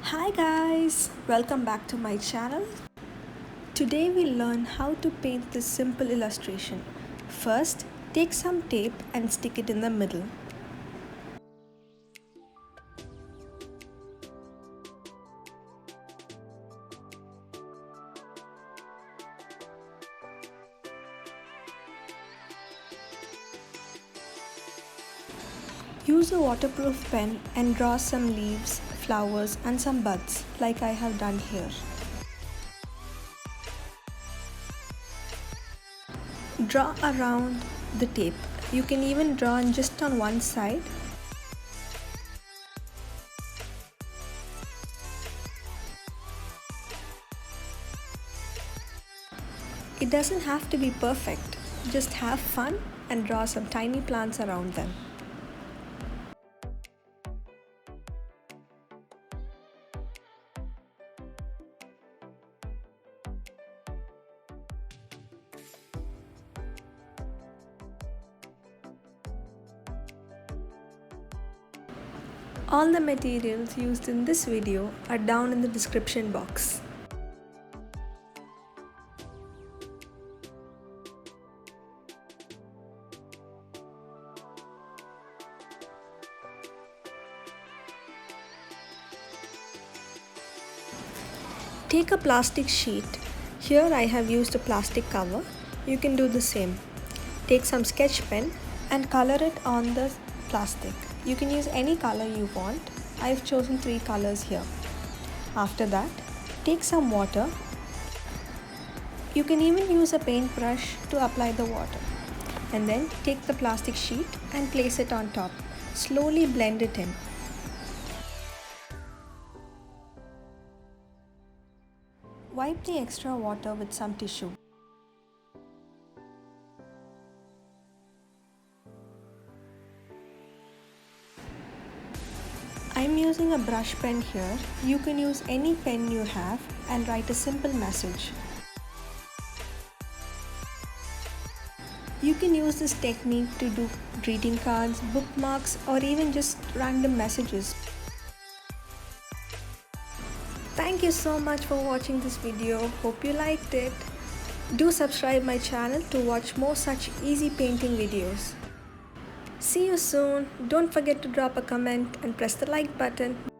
Hi guys, welcome back to my channel. Today we'll learn how to paint this simple illustration. First, take some tape and stick it in the middle. Use a waterproof pen and draw some leaves, flowers and some buds like I have done here. Draw around the tape. You can even draw just on one side. It doesn't have to be perfect. Just have fun and draw some tiny plants around them. All the materials used in this video are down in the description box. Take a plastic sheet. Here I have used a plastic cover. You can do the same. Take some sketch pen and color it on the plastic. You can use any color you want. I've chosen 3 colors here. After that, take some water. You can even use a paintbrush to apply the water. And then take the plastic sheet and place it on top. Slowly blend it in. Wipe the extra water with some tissue. I'm using a brush pen here. You can use any pen you have and write a simple message. You can use this technique to do greeting cards, bookmarks, or even just random messages. Thank you so much for watching this video. Hope you liked it. Do subscribe my channel to watch more such easy painting videos. See you soon. Don't forget to drop a comment and press the like button.